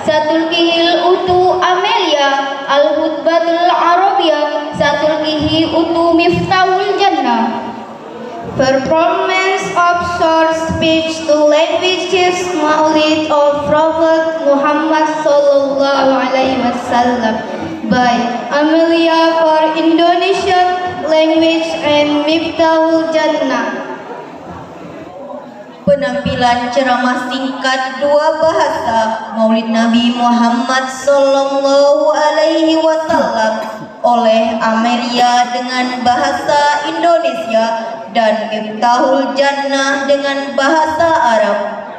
satulkihil utu Amelia al-hutbatul Arabiyah satulkihi utu Miftahul Jannah. Performance of short speech to languages Maulid of Prophet Muhammad sallallahu alaihi wasallam by Amelia for Indonesian language and Miftahul Jannah. Penampilan ceramah singkat dua bahasa Maulid Nabi Muhammad sallallahu alaihi wasallam oleh Amelia dengan bahasa Indonesia dan Miftahul Jannah dengan bahasa Arab.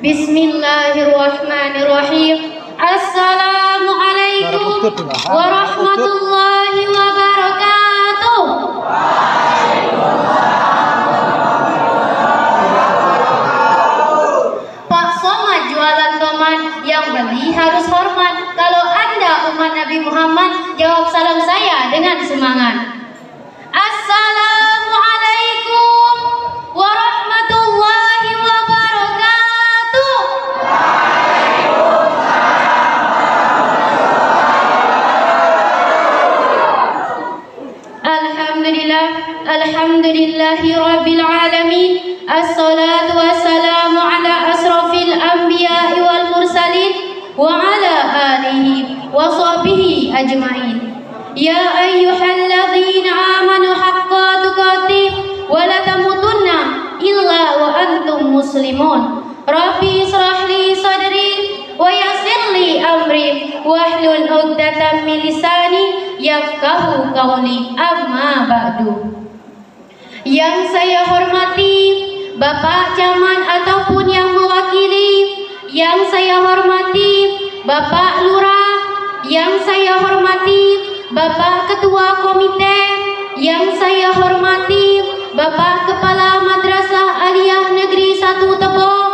Bismillahirrahmanirrahim. Assalamualaikum warahmatullahi wabarakatuh. Pak Somad jualan tomat, yang beli harus hormat. Kalau Anda umat Nabi Muhammad, jawab salam saya dengan semangat. Assalamualaikum warahmatullahi wabarakatuh. Alhamdulillahi rabbil alamin. Assalatu wassalamu ala asrafil anbiya'i wal mursalin wa ala alihi wa sahbihi ajma'in. Ya ayyuhalladzina amanu haqqa tuqatih wa la tamutunna illa wa antum muslimun. Rabbi israh li sadri wa yassir li amri wahlul 'uqdatam min lisani yafqahu qawli. Amma ba'du. Yang saya hormati Bapak Camat ataupun yang mewakili, yang saya hormati Bapak Lurah, yang saya hormati Bapak Ketua Komite, yang saya hormati Bapak Kepala Madrasah Aliyah Negeri 1 Tepok,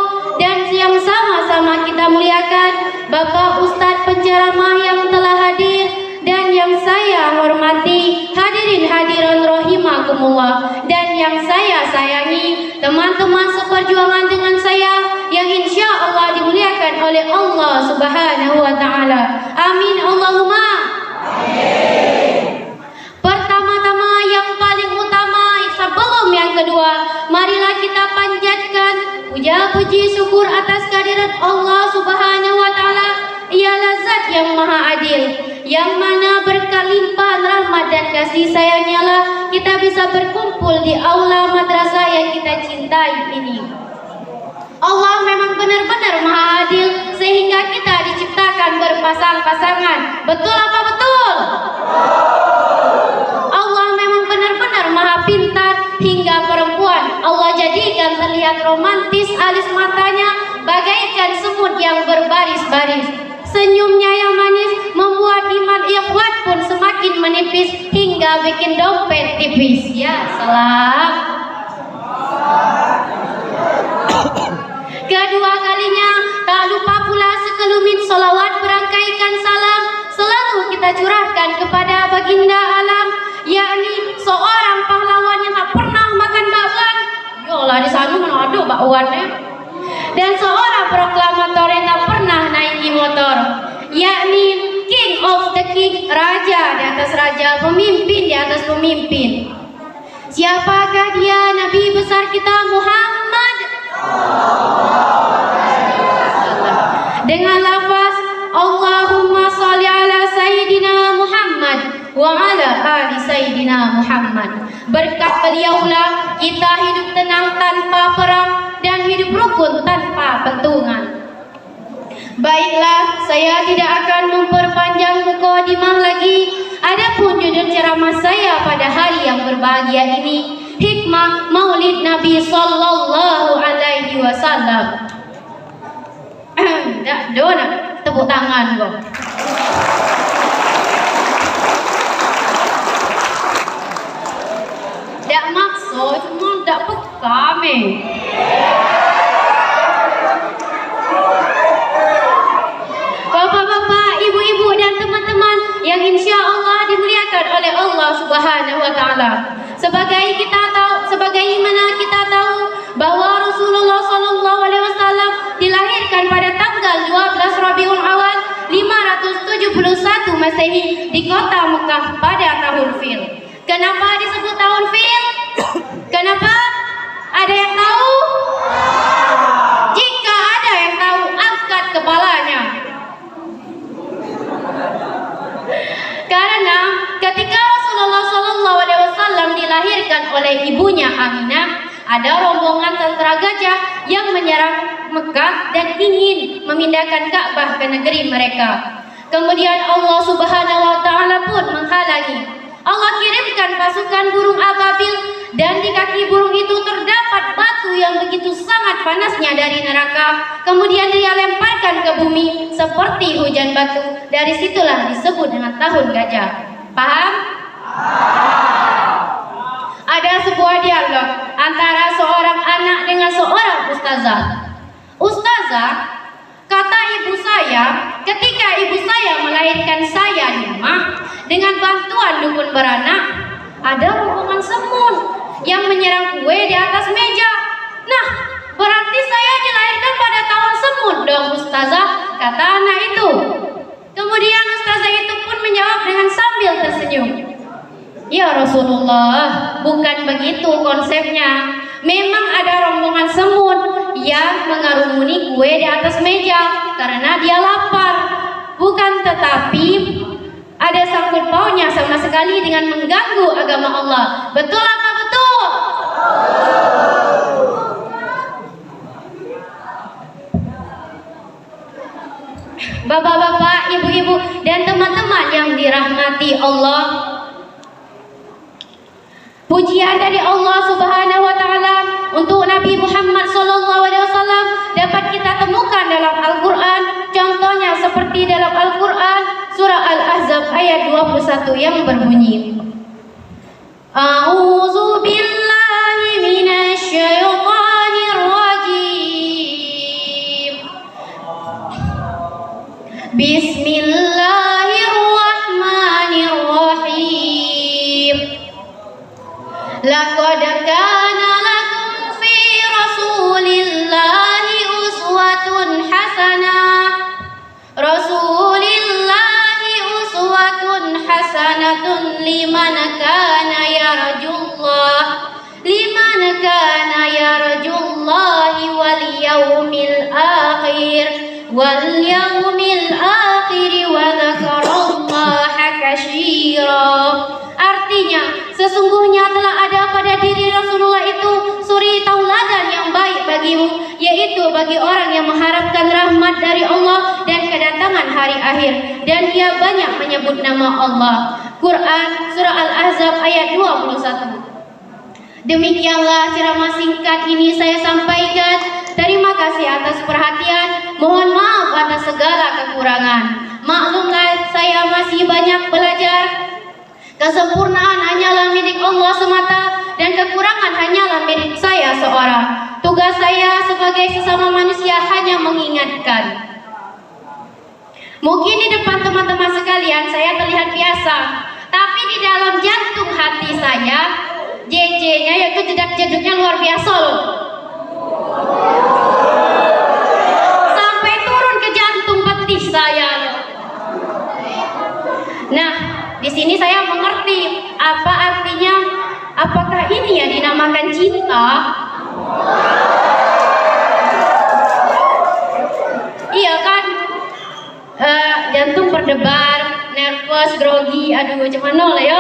dan yang sama-sama kita muliakan Bapak Ustadz penceramah yang telah hadir, dan yang saya hormati hadirin hadirin rahimakumullah, dan yang saya sayangi teman-teman seperjuangan dengan saya yang insya Allah dimuliakan oleh Allah Subhanahu wa Ta'ala. Amin Allahumma amin. Pertama-tama yang paling utama sebelum yang kedua, marilah kita panjatkan puja puji syukur atas kehadirat Allah Subhanahu wa Ta'ala. Ialah zat yang maha adil, yang mana berkat limpahan rahmat dan kasih sayangnya lah kita bisa berkumpul di aula madrasah yang kita cintai ini. Allah memang benar-benar maha adil sehingga kita diciptakan berpasang-pasangan. Betul apa betul? Allah memang benar-benar maha pintar hingga perempuan Allah jadikan terlihat romantis alis matanya bagaikan semut yang berbaris-baris. Senyumnya yang manis membuat iman ikhwan pun semakin menipis hingga bikin dompet tipis. Ya salam. Kedua kalinya tak lupa pula sekelumit salawat berangkaikan salam selalu kita curahkan kepada baginda alam, yakni seorang pahlawan yang tak pernah makan bakwan. Yolah di sana mana ada bakwannya. Dan seorang proklamator yang tak pernah naiki motor, yakni King of the King, raja di atas raja, pemimpin di atas pemimpin. Siapakah dia? Nabi besar kita Muhammad dengan lafaz Allahumma sholli ala Sayyidina Muhammad wa ala ali Sayyidina Muhammad. Berkat beliaulah kita hidup tenang tanpa perang dan hidup rukun tanpa pentungan. Baiklah, saya tidak akan memperpanjang mukadimah lagi. Adapun judul ceramah saya pada hari yang berbahagia ini, hikmah Maulid Nabi sallallahu alaihi wasallam. Dak dona tepuk tangan kok. Dak maksud cuma dak peka me. Bapak Subhanahu wa taala. Sebagaimana kita tahu bahwa Rasulullah sallallahu alaihi wasallam dilahirkan pada tanggal 12 Rabiul Awal 571 Masehi di kota Mekah pada tahun Fil. Kenapa disebut tahun Fil? Kenapa? Ada yang tahu? Jika ada yang tahu, angkat kepalanya. Karena ketika Rasulullah sallallahu alaihi wasallam dilahirkan oleh ibunya Aminah, ada rombongan tentara gajah yang menyerang Mekah dan ingin memindahkan Ka'bah ke negeri mereka. Kemudian Allah Subhanahu wa taala pun menghalangi. Allah kirimkan pasukan burung ababil dan di kaki burung itu terdapat batu yang begitu sangat panasnya dari neraka. Kemudian dia lemparkan ke bumi seperti hujan batu. Dari situlah disebut dengan tahun gajah. Paham? Ada sebuah dialog antara seorang anak dengan seorang ustazah. Ustazah, kata ibu saya, ketika ibu saya melahirkan saya di rumah, dengan bantuan dukun beranak, ada rombongan semut yang menyerang kue di atas meja. Nah, berarti saya dilahirkan pada tahun semut dong ustazah, kata anak itu. Kemudian ustazah itu pun menjawab dengan sambil tersenyum, ya Rasulullah, bukan begitu konsepnya. Memang ada rombongan semut yang mengarumuni kue di atas meja karena dia lapar. Bukan tetapi ada sangkut pautnya sama sekali dengan mengganggu agama Allah. Betul apa betul? Bapak-bapak, ibu-ibu, dan teman-teman yang dirahmati Allah, pujian dari Allah Subhanahu wa taala untuk Nabi Muhammad sallallahu alaihi wasallam dapat kita temukan dalam Al-Qur'an. Contohnya seperti dalam Al-Qur'an surah Al-Ahzab ayat 21 yang berbunyi, A'udzu billahi minasy syaithanir rajim. Bismillahirrahmanirrahim. Laqad kana lakum fi Rasulillahi uswatun hasanah. Rasulillahi uswatun hasanatun liman kana yarjullahi wal yawmil akhir wa dzakarallaha katsira. Artinya, sesungguhnya telah ada pada diri Rasulullah itu suri tauladan yang baik bagimu, yaitu bagi orang yang mengharapkan rahmat dari Allah dan kedatangan hari akhir, dan dia banyak menyebut nama Allah. Quran surah Al-Ahzab ayat 21. Demikianlah ceramah singkat ini saya sampaikan. Terima kasih atas perhatian. Mohon maaf atas segala kekurangan. Maklumlah saya masih banyak belajar. Kesempurnaan hanyalah milik Allah semata dan kekurangan hanyalah milik saya seorang. Tugas saya sebagai sesama manusia hanya mengingatkan. Mungkin di depan teman-teman sekalian saya terlihat biasa, tapi di dalam jantung hati saya JJ-nya yaitu jedak-jeduknya luar biasa loh. Sampai turun ke jantung betis saya. Nah, di sini saya mengerti apa artinya, apakah ini yang dinamakan cinta? Iya kan? Jantung berdebar, nervous, grogi, aduh macam mana lah ya.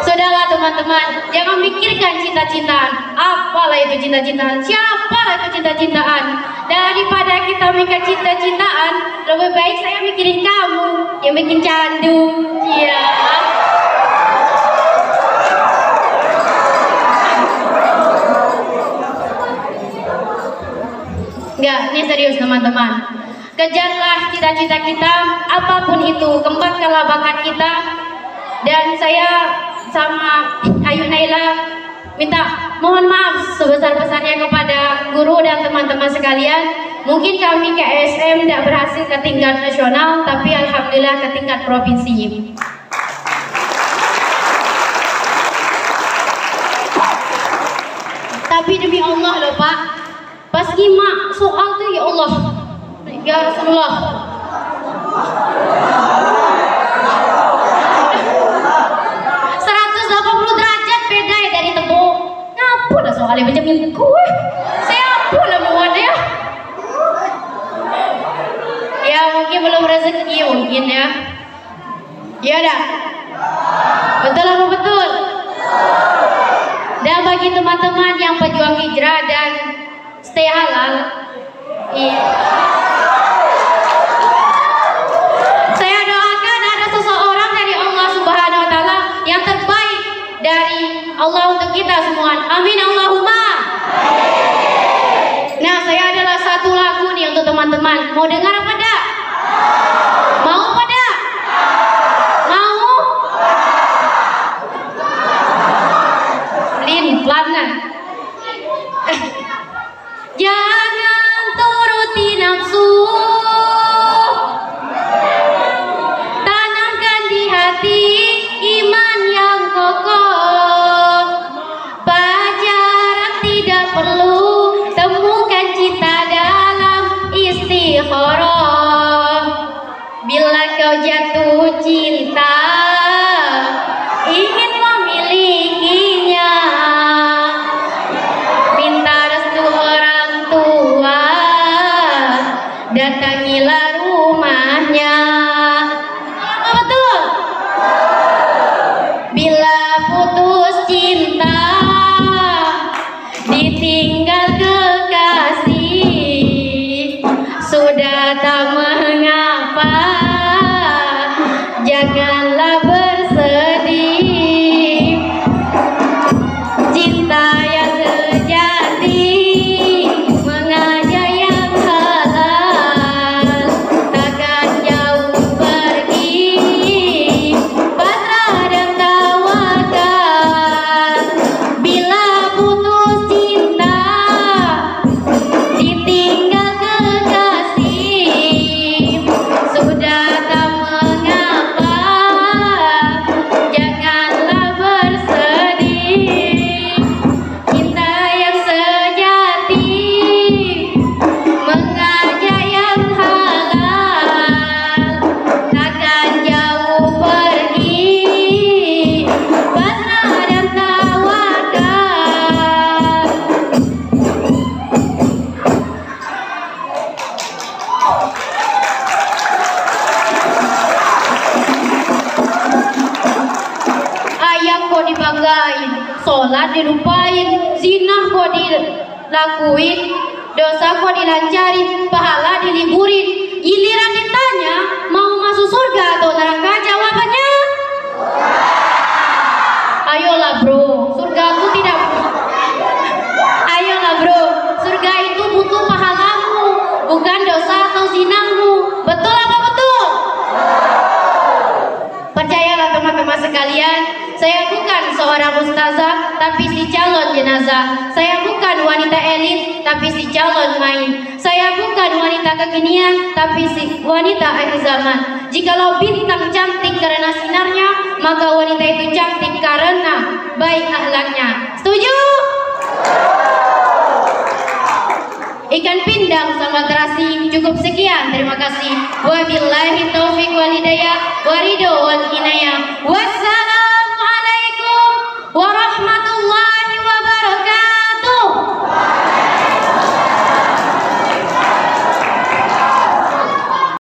Sudahlah teman-teman, jangan mikirkan cinta-cintaan. Apalah itu cinta-cintaan? Siapalah itu cinta-cintaan? Daripada kita mikir cinta-cintaan, lebih baik saya mikirin kamu yang bikin candu. Iya. Enggak, ini serius teman-teman. Kejarlah cita-cita kita, apapun itu, kembangkanlah bakat kita. Dan saya sama Ayu Naila minta mohon maaf sebesar-besarnya kepada guru dan teman-teman sekalian. Mungkin kami KSM tidak berhasil ke tingkat nasional, tapi alhamdulillah ke tingkat provinsi. Tapi demi Allah loh Pak, pas nyimak soal tuh ya Allah, ya Rasulullah, beda ya dari tepung. Ngapa dah soalnya macam minggu saya apa lah muat ya. Ya mungkin belum rezeki mungkin ya. Ya dah. Betul apa betul? Dan bagi teman-teman yang pejuang hijrah dan stay halal, iya. Saya doakan ada seseorang dari Allah Subhanahu Wa Taala yang terbaik dari Allah untuk kita semua. Amin Allahumma. Nah, saya adalah satu lagu nih untuk teman-teman. Mau dengar apa dak? Mau apa dak? Mau? Lin, pelan. Jangan turuti nafsu, tanamkan di hati iman yang kokoh. Pacaran tidak perlu, temukan cinta dalam istikharah. Bila kau jatuh cinta, ingin memilikinya, minta restu orang tua, datangilah rumahnya. Apa betul? Bila putus cinta, ditinggal kekasih, sudah tak mengapa, janganlah bersedih. Cinta yang sejati mengajak yang halal, takkan jauh pergi, pasrah dan tawakal. Bila putus cinta, ditinggal kekasih, sudah tak mengapa, janganlah bersedih. Cinta yang sejati mengajak yang halal, takkan jauh pergi, pasrah dan tawakal. Ayam kok dibanggain, sholat dilupain, zina kok dilakuin, dosa kok dilancarin, pahala diliburin. Giliran ditanya mau masuk surga atau neraka, jawabannya ayolah bro, surga itu tidak. Ayolah bro, surga itu butuh pahalamu, bukan dosa atau zinamu. Betul apa betul? Percayalah teman-teman sekalian, saya bukan seorang ustazah, tapi si calon jenazah. Saya bukan wanita elit, tapi si calon main. Saya bukan wanita kekinian, tapi si wanita akhir zaman. Jikalau bintang cantik karena sinarnya, maka wanita itu cantik karena baik akhlaknya. Setuju? Ikan pindang sama terasi. Cukup sekian, terima kasih. Wabillahi taufiq.